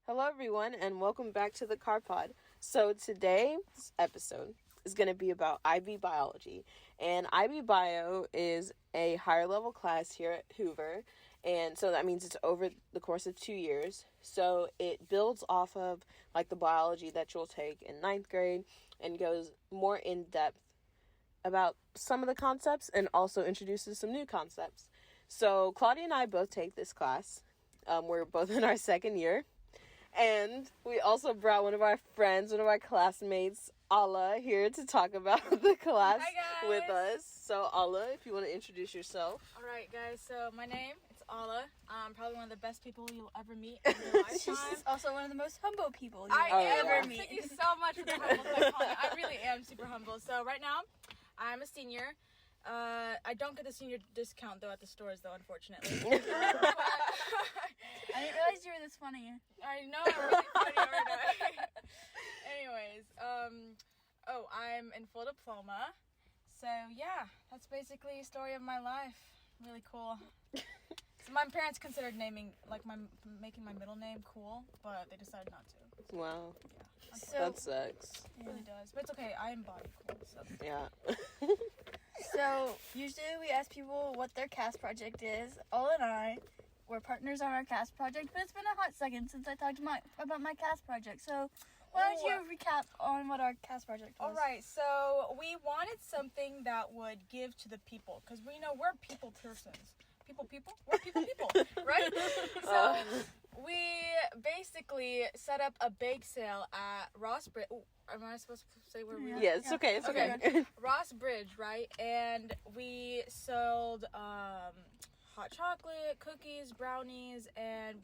Hello, everyone, and welcome back to the CarPod. So today's episode is going to be about IB Biology. And IB Bio is a higher level class here at Hoover. And so that means it's over the course of 2 years. So it builds off of like the biology that you'll take in 9th grade and goes more in depth about some of the concepts and also introduces some new concepts. So Claudia and I both take this class. We're both in our second year. And we also brought one of our friends, one of our classmates, Allah, here to talk about the class with us. So, Allah, if you want to introduce yourself. All right, guys. So, my name is Allah. I'm probably one of the best people you'll ever meet in your lifetime. Also one of the most humble people you'll ever meet. Thank you so much for the humble comment. I really am super humble. So, right now, I'm a senior. I don't get the senior discount, though, at the stores, though, unfortunately. I didn't realize you were this funny. I know, I'm really funny, aren't I? Anyways, I'm in full diploma. So, yeah, that's basically a story of my life. Really cool. So my parents considered making my middle name cool, but they decided not to. Wow. Yeah. So, that sucks. It really does. But it's okay. I embody cool, so. Yeah. So, usually we ask people what their cast project is. All and I were partners on our cast project, but it's been a hot second since I talked about my cast project. So, why don't you recap on what our cast project was? All right, so we wanted something that would give to the people, because we know we're people persons. We're people, right? So, we basically set up a bake sale at Ross Bridge. Am I supposed to say where we are? Yeah, it's okay. It's okay. Ross Bridge, right? And we sold hot chocolate, cookies, brownies, and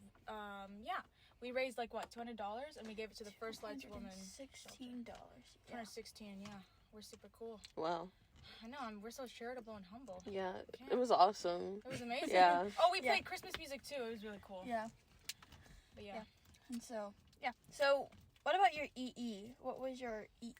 we raised $200, and we gave it to the First Lights Woman. $16. $216, yeah. We're super cool. Wow. I know, we're so charitable and humble. Yeah, it was awesome. It was amazing. Yeah. Oh, we played Christmas music too. It was really cool. Yeah. But yeah. And so, So, what about your EE? What was your EE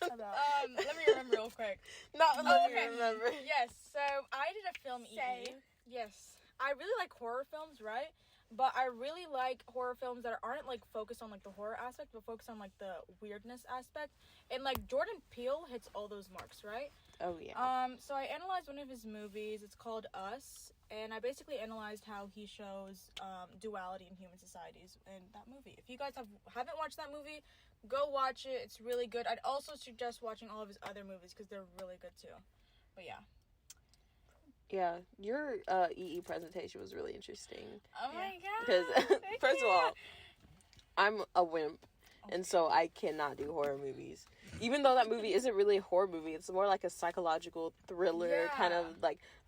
about? Let me remember real quick. Let me remember. Yes, so I did a film EE. Yes. I really like horror films, right? But I really like horror films that aren't focused on the horror aspect, but focused on the weirdness aspect. And Jordan Peele hits all those marks, right? Oh yeah. So I analyzed one of his movies. It's called Us, and I basically analyzed how he shows duality in human societies in that movie. If you guys haven't watched that movie, go watch it. It's really good. I'd also suggest watching all of his other movies because they're really good too. But yeah. Yeah, your EE presentation was really interesting. Oh my god! Because first of all, I'm a wimp, and so I cannot do horror movies. Even though that movie isn't really a horror movie, it's more like a psychological thriller, kind of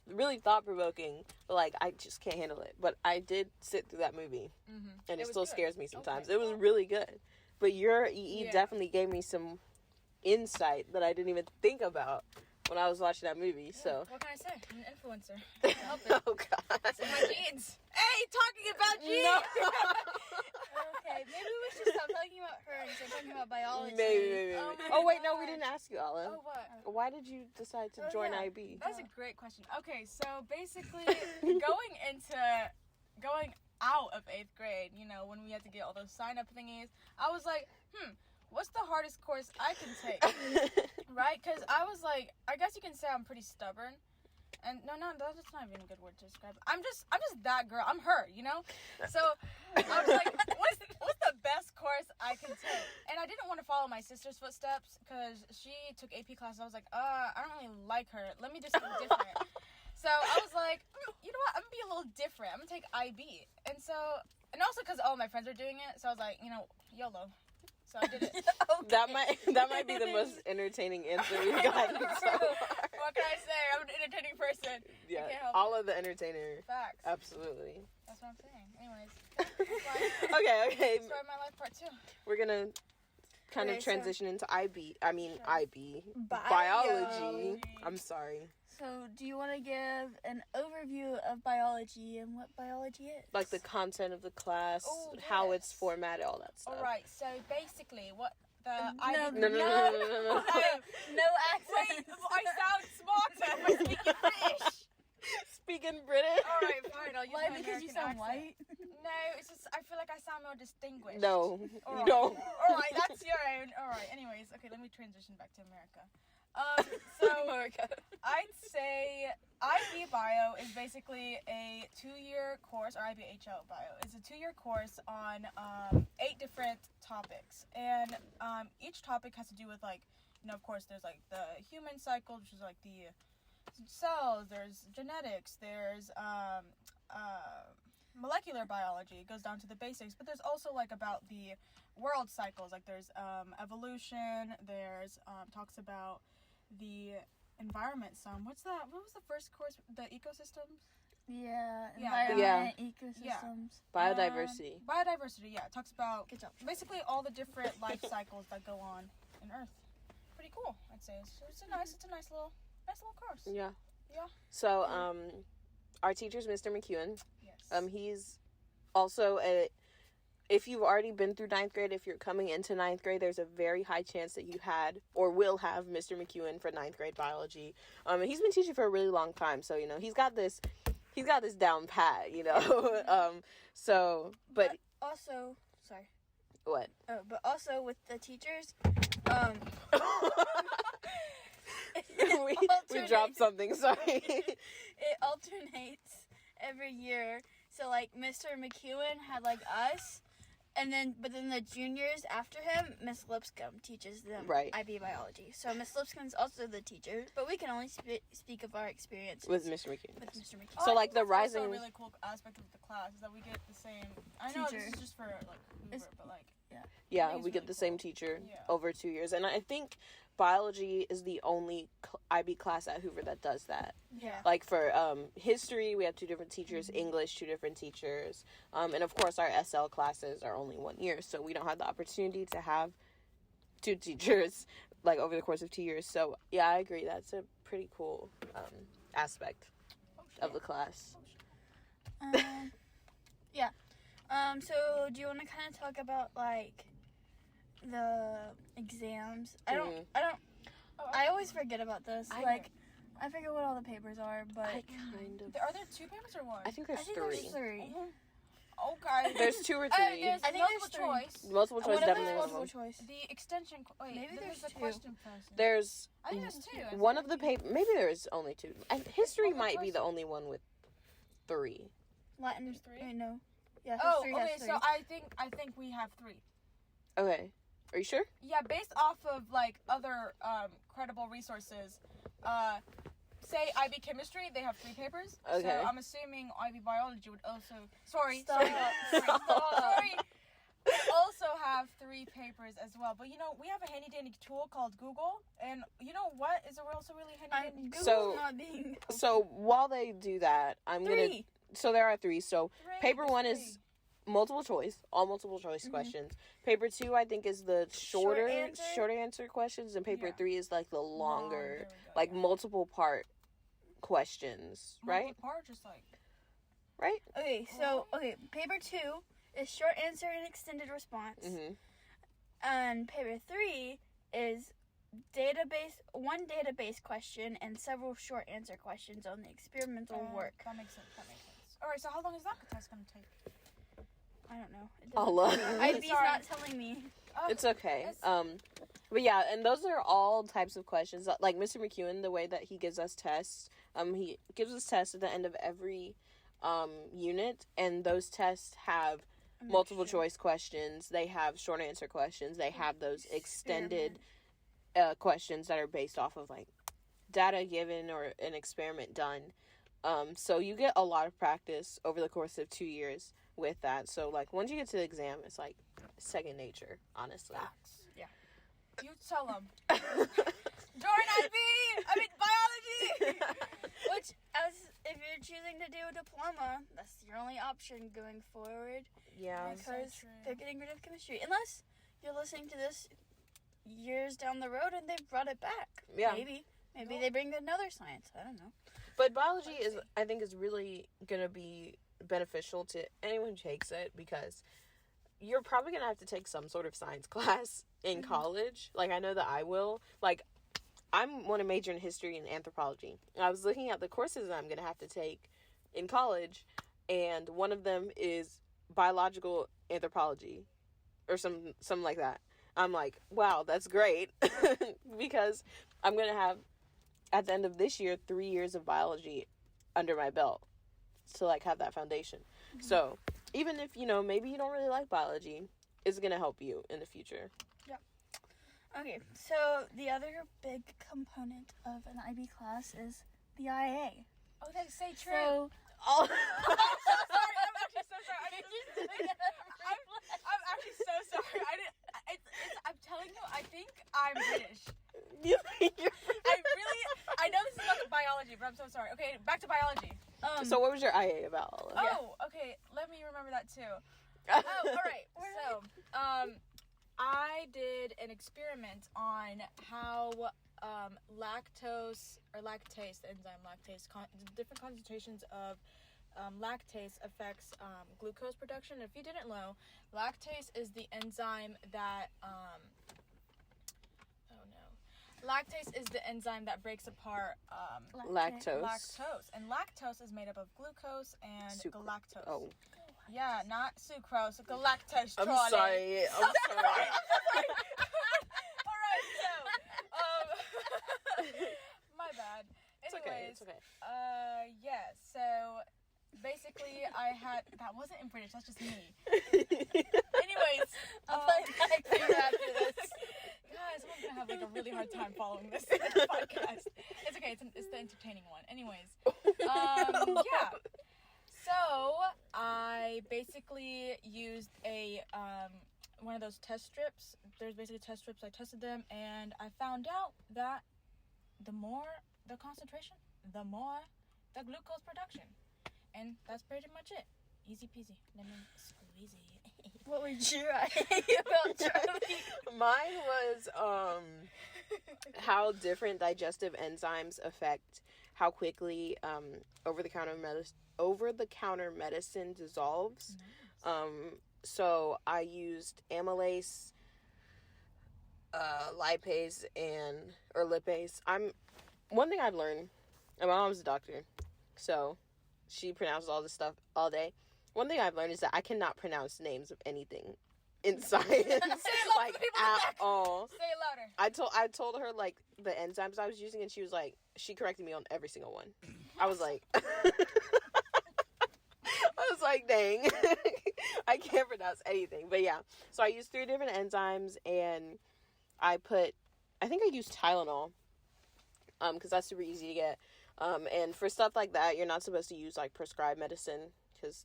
really thought provoking. But I just can't handle it. But I did sit through that movie, and it still scares me sometimes. Okay. It was really good. But your EE definitely gave me some insight that I didn't even think about when I was watching that movie, so. What can I say? I'm an influencer. I can't help it. Oh, God. It's in my genes. Hey, talking about genes! No. Okay, maybe we should stop talking about her and start talking about biology. Maybe. Oh, wait, no, we didn't ask you, Alan. Oh, what? Why did you decide to join IB? That's a great question. Okay, so basically, going out of 8th grade, when we had to get all those sign-up thingies, I was like, what's the hardest course I can take? Right? Because I was like, I guess you can say I'm pretty stubborn. And no, that's not even a good word to describe it. I'm just that girl. I'm her, So I was like, what's the best course I can take? And I didn't want to follow my sister's footsteps because she took AP classes. I was like, I don't really like her. Let me just be different. So I was like, you know what? I'm going to be a little different. I'm going to take IB. And also because all my friends are doing it. So I was like, YOLO. So I did it. Okay. That might be the most entertaining answer we've gotten so far. What can I say? I'm an entertaining person. Yeah, all of the entertainer. Facts. Absolutely. That's what I'm saying. Anyways. Okay. Story of my life part 2. We're going to kind of transition into IB. Biology. I'm sorry. So, do you want to give an overview of biology and what biology is? Like the content of the class, how it's formatted, all that stuff. All right. So, basically, what the... No. No accent. Wait, I sound smarter by speaking British. Speaking British. All right, fine. I'll use Why? my Because you American sound accent. white? No, it's just I feel like I sound more distinguished. No, All you right. don't. All right, that's your own. All right. Anyways, okay, let me transition back to America. So America. I'd say IB Bio is basically a 2-year course, or IBHL Bio is a 2-year course on 8 different topics, and each topic has to do with like, of course, there's like the human cycle, which is like the cells. There's genetics. There's molecular biology. It goes down to the basics, but there's also like about the world cycles. Like there's evolution. There's talks about the environment. What was the first course? The ecosystems. Yeah. Yeah. Environment, ecosystems. Biodiversity. Biodiversity. Yeah, it talks about Good job. basically all the different life cycles that go on in Earth. Pretty cool, I'd say. It's a nice little course. Yeah. Yeah. So, our teacher's Mr. McEwen. Yes. He's also if you've already been through 9th grade, if you're coming into 9th grade, there's a very high chance that you had or will have Mr. McEwen for 9th grade biology. And he's been teaching for a really long time, so he's got this down pat, so but Also, sorry. what? Oh, but also with the teachers, we dropped something, sorry. it alternates every year. So like Mr. McEwen had like us, but then the juniors after him, Miss Lipscomb teaches them Right. IB biology. So Miss Lipscomb's also the teacher, but we can only speak of our experience With Mr. McEwen. with Mr. McEwen. So, I like, think the that's also rising- a really cool aspect of the class is that we get the same. I know Teacher. this is just for like Hoover, It's- but like Yeah, I think we it's get really the same cool. teacher Yeah. over 2 years. And I think biology is the only IB class at Hoover that does that. Yeah. Like for history, we have 2 different teachers. English, 2 different teachers. And of course, our SL classes are only 1 year. So we don't have the opportunity to have 2 teachers like over the course of 2 years. So yeah, I agree. That's a pretty cool aspect of the class. Yeah. So do you want to kind of talk about like the exams? Mhm. I always forget about this. I I forget what all the papers are, but I kind of. Are there 2 papers or 1? I think there's I think 3. there's 3. Okay. There's 2 or 3. There's I think multiple there's 3. choice. Multiple choice One of them definitely is one of multiple them. choice. The extension. Wait, Maybe then there's there's the 2. question person. There's I think there's 2. one of the maybe there's only 2. And history Multiple might be choice. the only one with 3. Latin. There's 3? Wait, no. Yeah. Oh, history okay. has 3. So I think we have 3. Okay. Are you sure? Yeah, based off of like other credible resources, say IB chemistry, they have 3 papers. Okay. So I'm assuming IB biology would also. Sorry. Stop. Sorry. We also have 3 papers as well. But we have a handy dandy tool called Google, and you know what is also really handy dandy? Google's So- not being. So while they do that, I'm 3. gonna. So there are 3. So 3, paper there's 1 3. is multiple choice, all multiple choice questions. Paper 2, I think, is the Short shorter answer? answer questions, and paper Yeah. 3 is like the Long, longer, there we go, like yeah. multiple part questions, right? Multiple part, just like Right? Okay, so paper 2 is short answer and extended response, Mm-hmm. and paper 3 is one database question and several short answer questions on the experimental work. That makes sense. All right. So how long is that test gonna take? I don't know. It Allah. doesn't- IB's Sorry. not telling me. It's okay. It's- But yeah, and those are all types of questions. Like Mr. McEwen, the way that he gives us tests, he gives us tests at the end of every unit, and those tests have multiple choice questions. They have short answer questions. They have those extended questions that are based off of like data given or an experiment done. So you get a lot of practice over the course of 2 years with that. So like once you get to the exam, it's like second nature, honestly. Facts. Yeah. You tell them. Join IB. I mean biology. Which, if you're choosing to do a diploma, that's your only option going forward, Yeah. That's so because true. they're getting rid of chemistry. Unless you're listening to this years down the road and they've brought it back. Yeah. Maybe they bring another science. I don't know. But biology I think is really going to be beneficial to anyone who takes it, because you're probably going to have to take some sort of science class in college. Like, I know that I will. Like, I'm want to major in history and anthropology. I was looking at the courses that I'm going to have to take in college, and one of them is biological anthropology or something like that. I'm like, wow, that's great because I'm going to have, at the end of this year, 3 years of biology under my belt to, like, have that foundation. Mm-hmm. So even if, maybe you don't really like biology, it's going to help you in the future. Yeah. Okay, so the other big component of an IB class is the IA. Oh, that's so true. So, I'm so sorry. I'm actually so sorry. I'm actually so sorry. I'm telling you, I think I'm British. I know this is about biology, but I'm so sorry. Okay, back to biology. So what was your IA about? Okay. Let me remember that too. All right. So, I did an experiment on how lactase, the enzyme lactase, different concentrations of lactase affects glucose production. If you didn't know, lactase is the enzyme that lactase is the enzyme that breaks apart lactose. And lactose is made up of glucose and galactose. Oh. Yeah, not sucrose, galactose. I'm sorry. All right, so my bad. Anyways, it's okay. Yeah, so basically that wasn't in British, that's just me. Anyways, I'll play back for you after this. Guys, I'm gonna have like a really hard time following this podcast. It's okay, it's the entertaining one. Anyways, yeah. So I basically used a one of those test strips. There's basically test strips. I tested them, and I found out that the more the concentration, the more the glucose production, and that's pretty much it. Easy peasy, lemon squeezy. What was your idea about, Charlie? Mine was how different digestive enzymes affect how quickly over-the-counter medicine dissolves. Nice. So I used amylase, lipase, or lipase. One thing I've learned, and my mom's a doctor, so she pronounces all this stuff all day. One thing I've learned is that I cannot pronounce names of anything in science, like at all. Say it louder. I told her like the enzymes I was using, and she corrected me on every single one. I was like, dang, I can't pronounce anything. But yeah, so I used 3 different enzymes, and I think I used Tylenol, because that's super easy to get. And for stuff like that, you're not supposed to use like prescribed medicine, because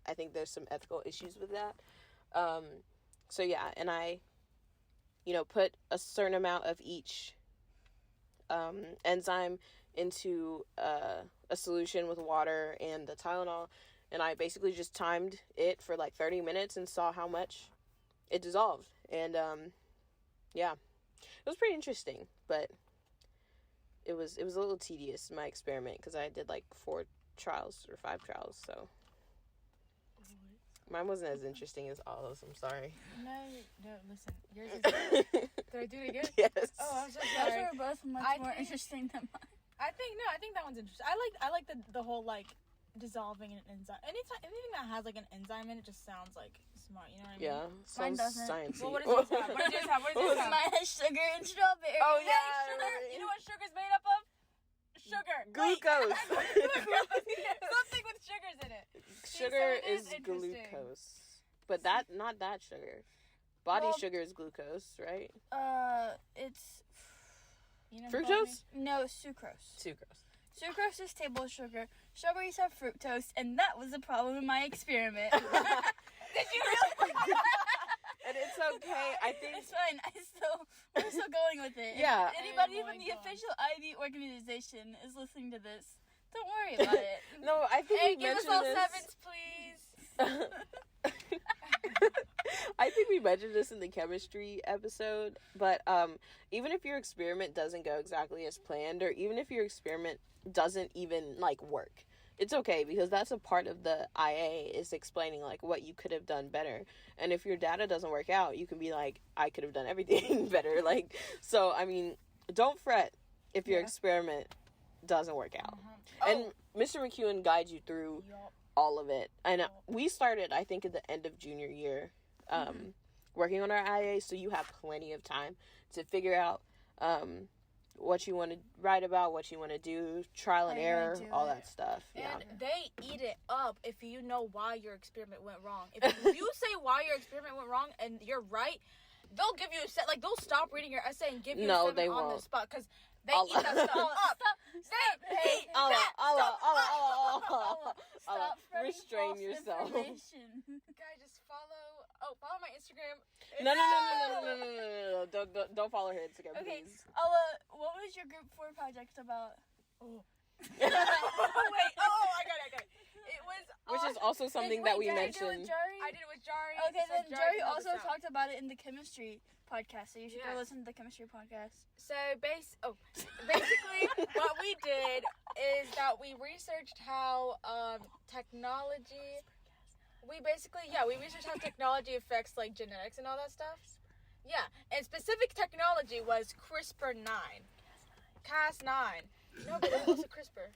I think there's some ethical issues with that. So yeah, and I, put a certain amount of each enzyme into a solution with water and the Tylenol, and I basically just timed it for like 30 minutes and saw how much it dissolved. And yeah, it was pretty interesting, but it was a little tedious, my experiment, because I did like 4 trials or 5 trials, so mine wasn't as interesting as Olive's. I'm sorry. No, listen. Yours is good. Did I do it again? Yes. Oh, I'm so sorry. Those were both much more interesting than mine. I think that one's interesting. I like the whole like dissolving an enzyme. Anything that has like an enzyme in it just sounds like smart. You know what I mean? Yeah. Mine Sounds doesn't. sciencey. Well, what does yours have? What does yours have? What does yours have? Mine has sugar and strawberry. Oh Hey, yeah. sugar. You know what sugar's made up of? Sugar. Glucose. Something with sugars in it. Sugar so it is interesting. glucose, but not that sugar. Body sugar is glucose, right? It's Fructose? no sucrose. Sucrose. Sucrose is table sugar. Strawberries have fructose, and that was the problem in my experiment. Did you really? And it's okay. I think It's fine. We're still going with it. Yeah. If anybody Oh from my the God. official IB organization is listening to this, don't worry about it. No, I think Hey, we give us mentioned all this. 7s, please. I think we mentioned this in the chemistry episode, but even if your experiment doesn't go exactly as planned, or even if your experiment doesn't even like work, it's okay, because that's a part of the IA, is explaining like what you could have done better. And if your data doesn't work out, you can be like, I could have done everything better. Like, so I mean, don't fret if your experiment doesn't work out. And Mr. McEwen guides you through all of it. And we started, I think, at the end of junior year working on our IA, so you have plenty of time to figure out what you want to write about, what you want to do, trial and error, all that stuff. And they eat it up if you know why your experiment went wrong. If you say why your experiment went wrong and you're right, they'll give you a set. Like, they'll stop reading your essay and give you a 7 on the spot because they eat that stuff up. Stop restrain yourself. Guys, just follow my Instagram. No. Don't follow her Instagram, Okay, please. what was your group 4 project about? Oh, wait. I got it. It was... Which is also something that we mentioned. I did it with Jari. Okay, so then Jari knows also this out. talked about it in the chemistry podcast, so you should go listen to the chemistry podcast. So basically what we did is that we researched how technology... We researched how technology affects, like, genetics and all that stuff. Yeah, and specific technology was CRISPR-9. Cas9. No, but it was also CRISPR.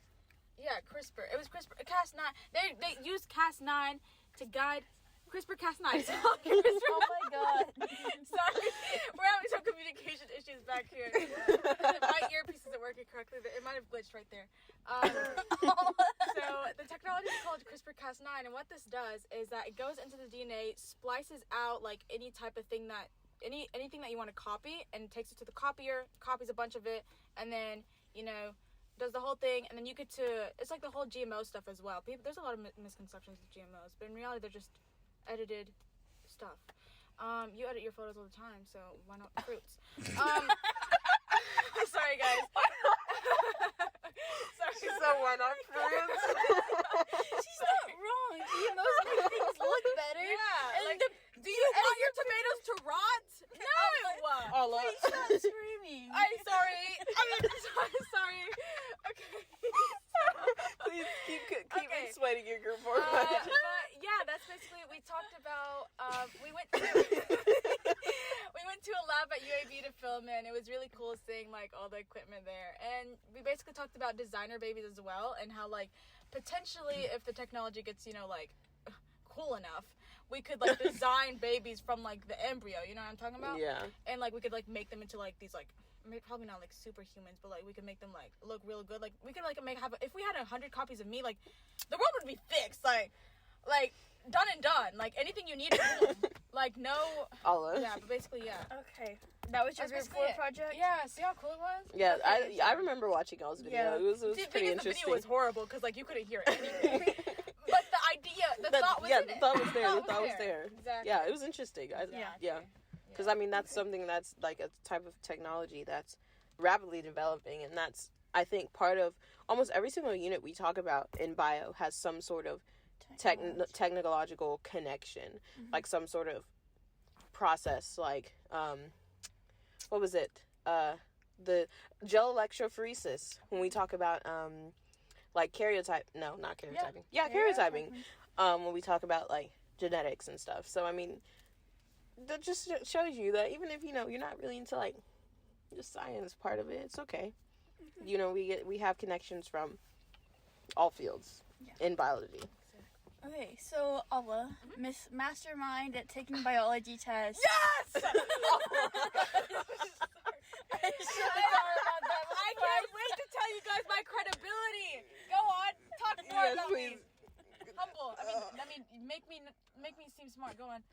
Yeah, CRISPR. It was CRISPR. Cas9. They used Cas9 to guide CRISPR-Cas9. Oh my god. Sorry, we're having some communication issues back here. My earpiece isn't working correctly. It might have glitched right there. So the technology is called CRISPR-Cas9, and what this does is that it goes into the DNA, splices out like any type of thing that anything that you want to copy, and takes it to the copier, copies a bunch of it, and then does the whole thing, and then you get to it's like the whole GMO stuff as well. There's a lot of misconceptions with GMOs, but in reality they're just edited stuff. You edit your photos all the time, so why not fruits? Sorry, guys. Sorry. So why not fruits? She's not wrong. GMOs make things look better. Yeah. And Like, do you want your tomatoes to rot? No. please stop screaming. I'm sorry. Sorry. Okay. Please keep Okay. explaining your group 4 But project. yeah, that's basically we talked about. We went to a lab at UAB to film it, and it was really cool seeing like all the equipment there. And we basically talked about designer babies as well, and how like potentially if the technology gets like cool enough, we could like design babies from like the embryo. You know what I'm talking about? Yeah. And like we could like make them into like these like. Probably not like superhumans, but like we could make them like look real good. Like we could like if we had 100 copies of me, like the world would be fixed. Like done and done. Like anything you need, like no. Olive. Yeah, but basically yeah. Okay, that was your That's group 4 basically it. project. Yeah, see how cool it was? Yeah, Okay, I remember watching y'all's video. Yeah. It was The pretty thing is, interesting. the video was horrible because like you couldn't hear anything. But the idea, the thought was in the it. thought was there. The The thought was there. Exactly. Yeah, it was interesting. Yeah. Because I mean, that's something that's like a type of technology that's rapidly developing, and that's I think part of almost every single unit we talk about in bio has some sort of technological connection, like some sort of process, like what was it? The gel electrophoresis when we talk about like karyotype. No, not karyotyping. Yeah, karyotyping. When we talk about like genetics and stuff. So I mean, that just shows you that even if you're not really into like the science part of it, it's okay. We have connections from all fields in biology. Okay, so Allah, Miss Mastermind at taking biology tests. Yes! I can't wait to tell you guys my credibility. Go on, talk more Yes, about please. me. Humble. I mean, make me seem smart. Go on.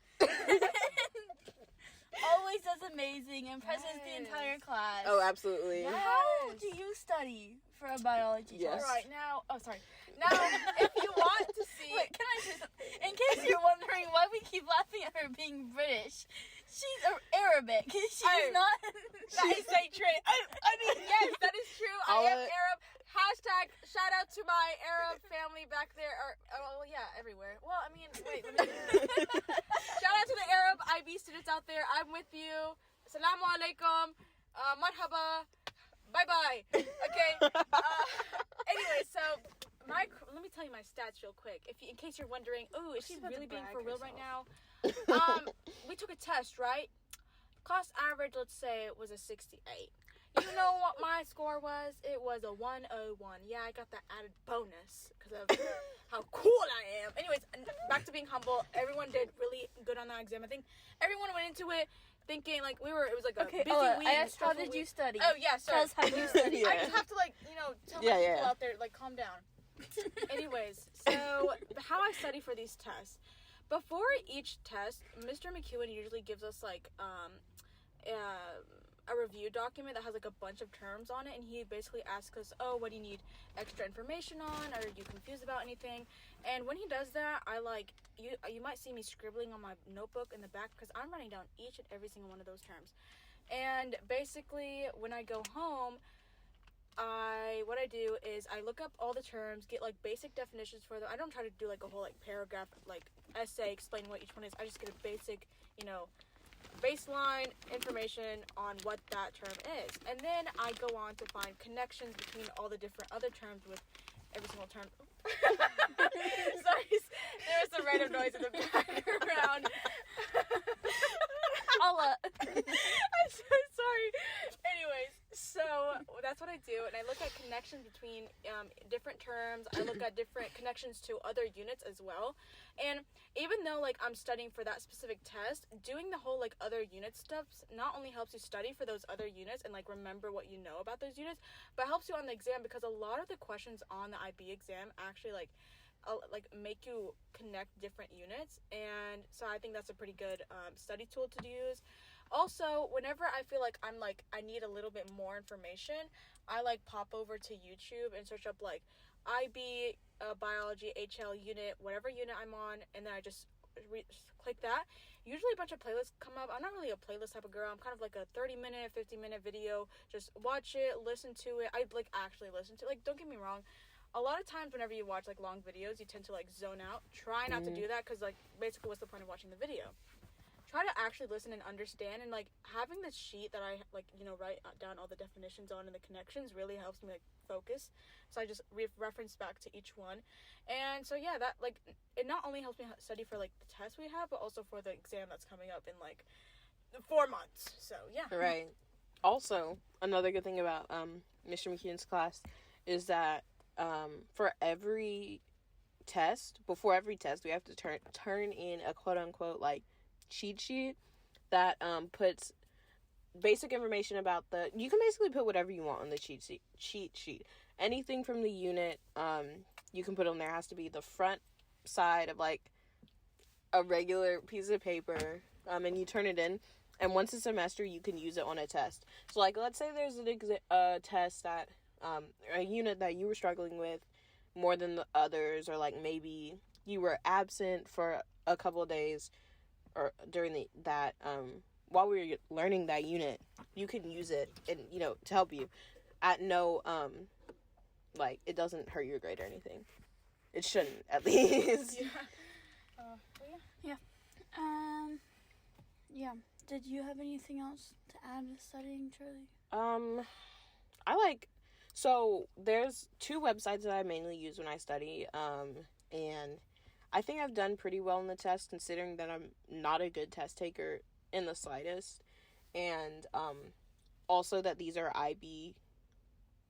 Always does amazing, impresses the entire class. Oh, absolutely. Yes. How do you study for a biology Yes. test? All right, now. Oh, sorry. Now, if you want to see. Wait, can I say something? In case you're wondering why we keep laughing at her being British, she's Arabic. She's not. That is a trait. I mean, yes, that is true. I am Arab. Hashtag shout out to my Arab family back there. Everywhere. Well, I mean, wait. Shout out to the Arab IB students out there. I'm with you. Assalamu alaikum. Marhaba. Bye-bye. Okay. Anyway, so let me tell you my stats real quick. In case you're wondering, is she really being for real right now? We took a test, right? Class average, let's say, was a 68. You know what my score was? It was a 101. Yeah, I got that added bonus because of how cool I am. Anyways, back to being humble. Everyone did really good on that exam. I think everyone went into it thinking like it was like a busy week. I asked, how did you study? Oh yeah, sorry. Tell us how you study. Yeah. I just have to tell my people out there calm down. Anyways, so how I study for these tests. Before each test, Mr. McEwen usually gives us a review document that has a bunch of terms on it, and he basically asks us, what do you need extra information on? Are you confused about anything? And when he does that, you might see me scribbling on my notebook in the back because I'm writing down each and every single one of those terms. And basically, when I go home, what I do is I look up all the terms, get basic definitions for them. I don't try to do a whole paragraph essay explaining what each one is. I just get a basic, baseline information on what that term is. And then I go on to find connections between all the different other terms with every single term. Sorry, there's some random noise in the background. I'm so sorry. Anyways, so that's what I do, and I look at connections between different terms. I look at different connections to other units as well. And even though I'm studying for that specific test, doing the whole other unit stuff not only helps you study for those other units and remember what you know about those units, but helps you on the exam because a lot of the questions on the IB exam actually make you connect different units. And so I think that's a pretty good study tool to use. Also, whenever I feel I need a little bit more information, I pop over to YouTube and search up IB biology HL unit, whatever unit I'm on, and then I just click that. Usually a bunch of playlists come up. I'm not really a playlist type of girl. I'm kind of a 30-minute, 50-minute video. Just watch it, listen to it. I actually listen to it. Don't get me wrong. A lot of times whenever you watch long videos, you tend to zone out. Try not to do that because basically what's the point of watching the video? Try to actually listen and understand, and having this sheet that I write down all the definitions on and the connections really helps me focus. So I just reference back to each one. And so yeah, that it not only helps me study for the test we have, but also for the exam that's coming up in 4 months. So yeah. Right. Also, another good thing about Mr. McEwen's class is that for every test, before every test, we have to turn in a quote unquote cheat sheet that puts basic information about you can basically put whatever you want on the cheat sheet. Anything from the unit, you can put on there. It has to be the front side of a regular piece of paper, and you turn it in. And once a semester, you can use it on a test. So let's say there's a test that a unit that you were struggling with more than the others, or maybe you were absent for a couple of days or during that while we were learning that unit, you can use it and to help you at no it doesn't hurt your grade or anything. It shouldn't, at least. Yeah. Did you have anything else to add to studying, Charlie? So there's 2 websites that I mainly use when I study, and I think I've done pretty well in the test, considering that I'm not a good test taker in the slightest, and also that these are IB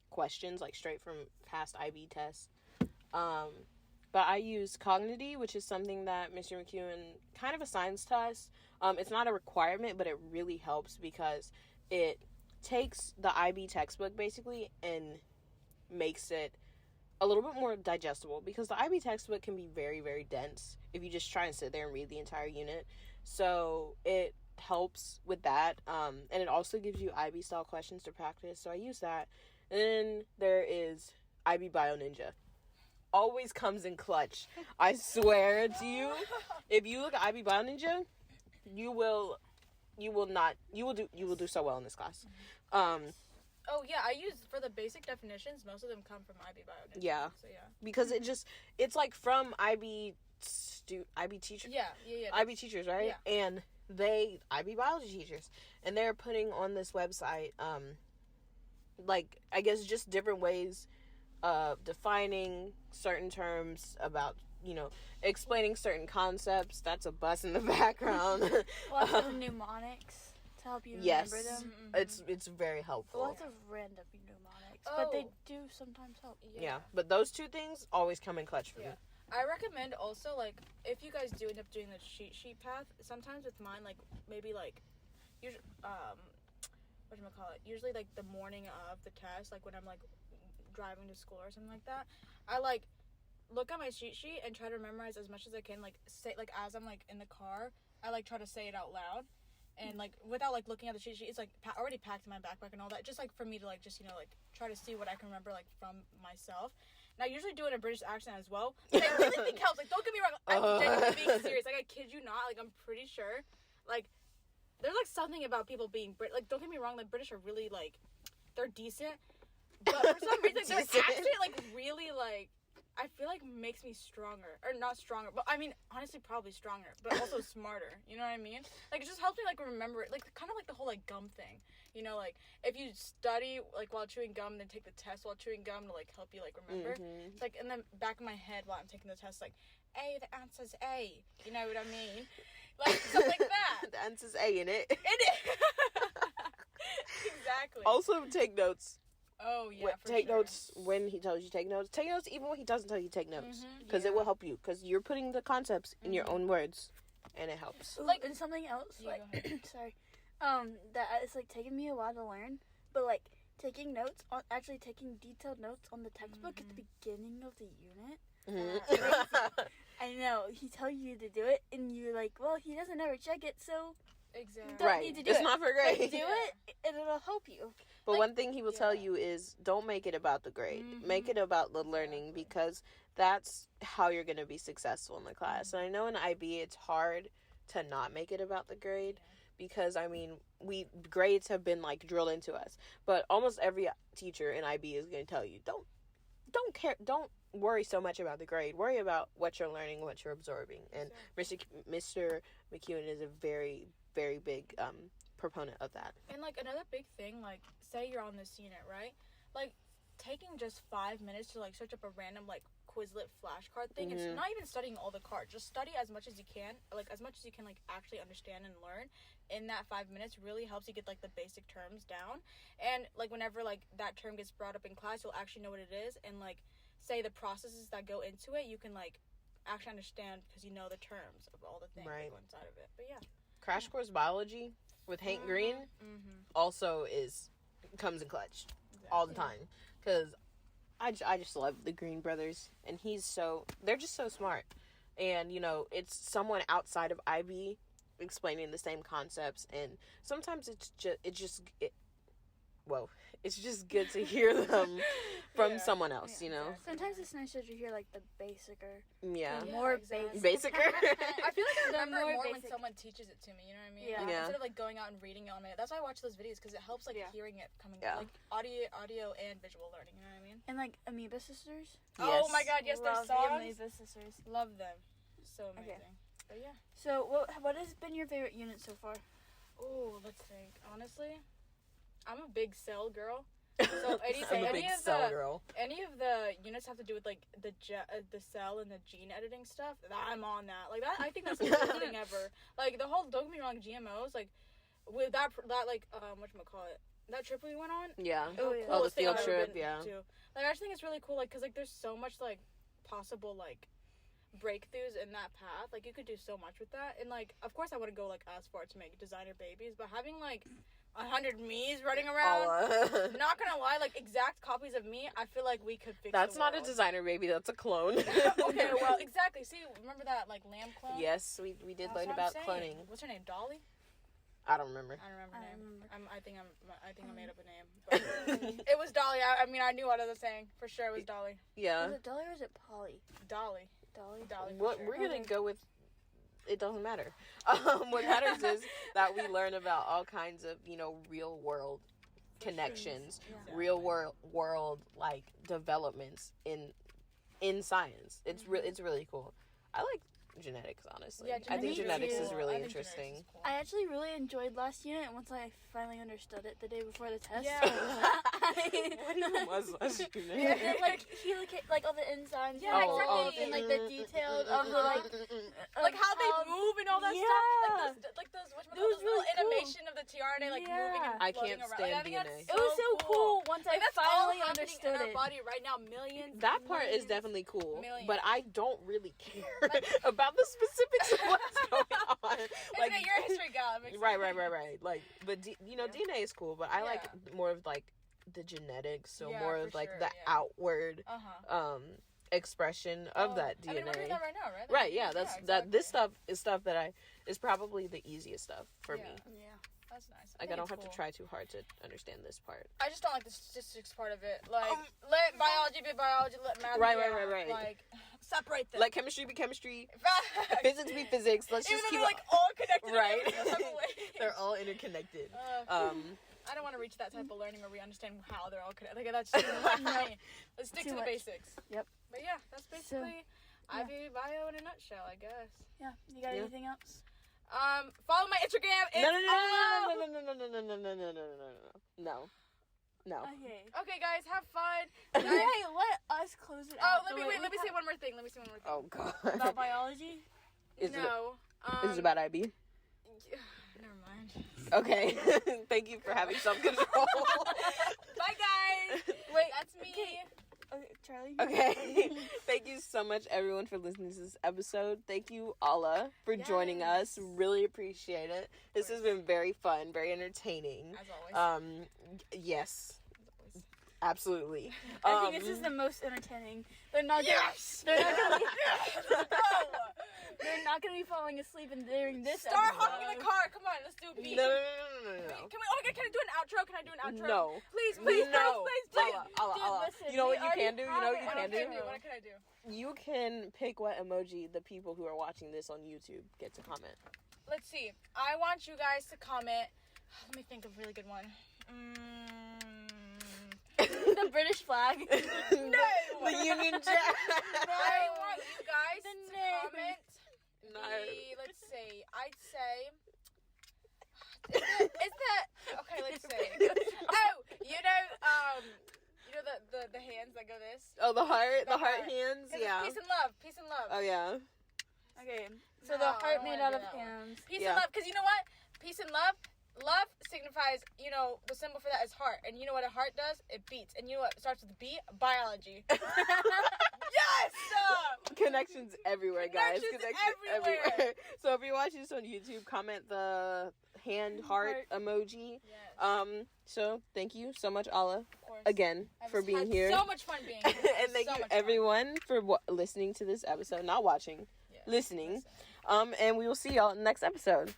questions, straight from past IB tests. But I use Cognity, which is something that Mr. McEwen kind of assigns to us. It's not a requirement, but it really helps because it takes the IB textbook basically and makes it a little bit more digestible, because the IB textbook can be very, very dense if you just try and sit there and read the entire unit. So it helps with that, and it also gives you IB style questions to practice, so I use that. And then there is IB Bio Ninja. Always comes in clutch. I swear to you, if you look at IB Bio Ninja, you will do so well in this class. Oh yeah, I use for the basic definitions. Most of them come from IB Bio Ninja. Yeah. So yeah. Because it's from IB teachers. Yeah. IB teachers, right? Yeah. And IB biology teachers, and they're putting on this website, I guess just different ways of defining certain terms, about explaining certain concepts. That's a bus in the background. Lots of mnemonics to to help you Yes. remember them. It's very helpful. Lots of random mnemonics, but they do sometimes help. Yeah, but those two things always come in clutch for me. I recommend also, like, if you guys do end up doing the cheat sheet path, sometimes with mine, like, maybe, like, usually, usually, like, the morning of the test, like, when I'm, like, driving to school or something like that, I, like, look at my cheat sheet and try to memorize as much as I can, like, say, like, as I'm, like, in the car, I, like, try to say it out loud, and, like, without, like, looking at the cheat sheet, it's, like, already packed in my backpack and all that, just, like, for me to, like, just, you know, like, try to see what I can remember, like, from myself. And I usually do it in a British accent as well, but I really think helps. Like, don't get me wrong, I'm genuinely being serious. Like, I kid you not. Like, I'm pretty sure. Like, there's, like, something about people being like, don't get me wrong. Like, British are really, like, they're decent. But for some reason, their accent, like, really, like, I feel like makes me stronger. Or not stronger, but, I mean, honestly, probably stronger. But also smarter. You know what I mean? Like, it just helps me, like, remember it. Like, kind of like the whole, like, gum thing. You know, like, if you study, like, while chewing gum, then take the test while chewing gum to, like, help you, like, remember. It's, like, in the back of my head while I'm taking the test, like, A, the answer's A. You know what I mean? Like, something like that. The answer's A in it. It is. Exactly. Also, take notes. Oh, yeah, for take sure. notes when he tells you to take notes. Take notes even when he doesn't tell you to take notes. Because it will help you. Because you're putting the concepts in your own words. And it helps. Like, and something else, Yeah, like, go ahead. sorry, that it's, like, taken me a while to learn, but, like, taking notes, actually taking detailed notes on the textbook at the beginning of the unit. I know, he tells you to do it, and you're like, well, he doesn't ever check it, so Exactly. don't need to do it's it. not for Like, grade. do it, and it'll help you. But like, one thing he will tell you is don't make it about the grade. Make it about the learning because that's how you're going to be successful in the class. And I know in IB it's hard to not make it about the grade because, I mean, grades have been, like, drilled into us. But almost every teacher in IB is going to tell you, don't worry so much about the grade. Worry about what you're learning, what you're absorbing. And Mr. McEwen is a very, very big proponent of that. And, like, another big thing, like, say you're on this unit, right? Like, taking just 5 minutes to, like, search up a random, like, Quizlet flashcard thing. It's not even studying all the cards. Just study as much as you can. Like, as much as you can, like, actually understand and learn in that 5 minutes really helps you get, like, the basic terms down. And, like, whenever, like, that term gets brought up in class, you'll actually know what it is. And, like, say the processes that go into it, you can, like, actually understand because you know the terms of all the things that go inside of it. But, yeah. Crash Course Biology with Hank Green also comes in clutch all the time because I just love the Green brothers and they're just so smart, and you know it's someone outside of IB explaining the same concepts, and sometimes it's just good to hear them from someone else, you know. Sometimes it's nicer to hear, like, the basicer. Yeah. More exactly. basic. Basicer. I feel like I They're remember more more when basic. someone teaches it to me, you know what I mean? Yeah. Like, Yeah. instead of, like, going out and reading it on my... That's why I watch those videos, because it helps, like, hearing it coming... Yeah. Like, audio and visual learning, you know what I mean? And, like, Amoeba Sisters. Oh my god, yes, their Love the songs. Amoeba Sisters. Love them. So amazing. Okay. But yeah. So, what has been your favorite unit so far? Oh, let's think. Honestly, I'm a big cell girl. So I'm a big cell girl. any of the units have to do with, like, the cell and the gene editing stuff, I'm on that. Like, that, I think that's the coolest thing ever. Like, the whole, don't get me wrong, GMOs, like, with that like, whatchamacallit, that trip we went on, Yeah. Oh, yeah. Oh, the coolest thing field I've ever trip, been yeah. to. Like, I just think it's really cool, like, because, like, there's so much, like, possible, like, breakthroughs in that path. Like, you could do so much with that. And, like, of course I want to go, like, as far to make designer babies, but having, like, 100 me's running around, not gonna lie, like, exact copies of me, I feel like we could fix That's the not a world. designer baby, that's a clone. Okay, well, exactly. See, remember that, like, lamb clone? Yes, we did That's learn what about I'm cloning. saying. What's her name? Dolly? I don't remember. I don't remember her I name. remember. I think I made up a name. But it was Dolly. I mean, I knew what I was saying. For sure, it was Dolly. Yeah. Is it Dolly or is it Polly? Dolly. Dolly. Dolly. For What sure. we're gonna go with, it doesn't matter. What matters is that we learn about all kinds of, you know, real world connections, Yeah. real world like developments in science. It's really cool. I like genetics, honestly. Yeah, I think genetics too. is really I think genetics interesting. is cool. I actually really enjoyed last unit once I finally understood it the day before the test. Yeah. What even was last unit? And then, like, like all the enzymes, Yeah, exactly. And, like, the mm, details of the, Like how they move and all that stuff. Yeah. Like those It was little really cool. animation of the tiara RNA like Yeah. moving and I floating can't around. stand I think that's DNA. It was so cool once Like, I that's all finally happening understood in our it. body right now. Millions. That part is millions. definitely cool, Millions. but I don't really care about the specifics of what's going on. It's okay, you're a history gal. It makes Right. sense. Like, but DNA is cool, but I like more of like the genetics, so Yeah, more for of like sure, the yeah. outward Uh-huh. expression of that DNA. I mean, we're doing that right now, right? Right, yeah, that's exactly. that. This stuff that is probably the easiest stuff for me. Yeah. That's nice. Like think I don't it's have cool. to try too hard to understand this part. I just don't like the statistics part of it. Like, let biology be biology, let math Right, be right, math. right. Like, separate them. Let chemistry be chemistry, physics be physics. Let's Even just though keep they're like all connected. right. In some way. They're all interconnected. I don't want to reach that type of learning where we understand how they're all connected. Like, that's too much for me. Let's stick Too to the much. basics. Yep. But yeah, that's basically yeah. IB bio in a nutshell, I guess. Yeah. You got anything else? Follow my Instagram. No. Okay. Okay, guys, have fun. Hey, let us close it Oh, out. let me say one more thing. Oh god. About biology. Is No. Is it about IB? Never mind. Okay. Thank you for having self-control. Bye, guys. Wait, That's me. Okay, Charlie. Okay. Thank you so much, everyone, for listening to this episode. Thank you, Alla, for joining us. Really appreciate it. This has been very fun, very entertaining. As always. Yes. Absolutely. I think this is the most entertaining. They're not gonna. Yes! They're not gonna. Go! They're not gonna be falling asleep during this. Start episode. honking in the car. Come on, let's do a beat. No. Can we? Oh my god, can I do an outro? Can I do an outro? No. Please, No. please. Alla. Listen, You know what we you already can do? You know what you have can it. do? What can I do? You can pick what emoji the people who are watching this on YouTube get to comment. Let's see. I want you guys to comment. Let me think of a really good one. The British flag. No! The Union Jack. I want you guys The to name. comment. No. Let's see. I'd say. Is that okay? Let's see. Oh, you know the hands that go this. Oh, the heart heart. hands, 'Cause yeah. it's peace and love. Peace and love. Oh yeah. Okay, so No, the I heart don't made wanna out do of that one. hands. Peace Yeah. and love, because you know what? Peace and love. Love signifies, the symbol for that is heart. And you know what a heart does? It beats. And you know what starts with a B? Biology. Yes! Connections everywhere, guys. Connections everywhere. So if you're watching this on YouTube, comment the hand heart emoji. Yes. So thank you so much, Alla, Of course. again I've for being had here. so much fun being here. And thank So you much fun. everyone for listening to this episode, not watching, Yeah, listening. listen. And we will see y'all in the next episode.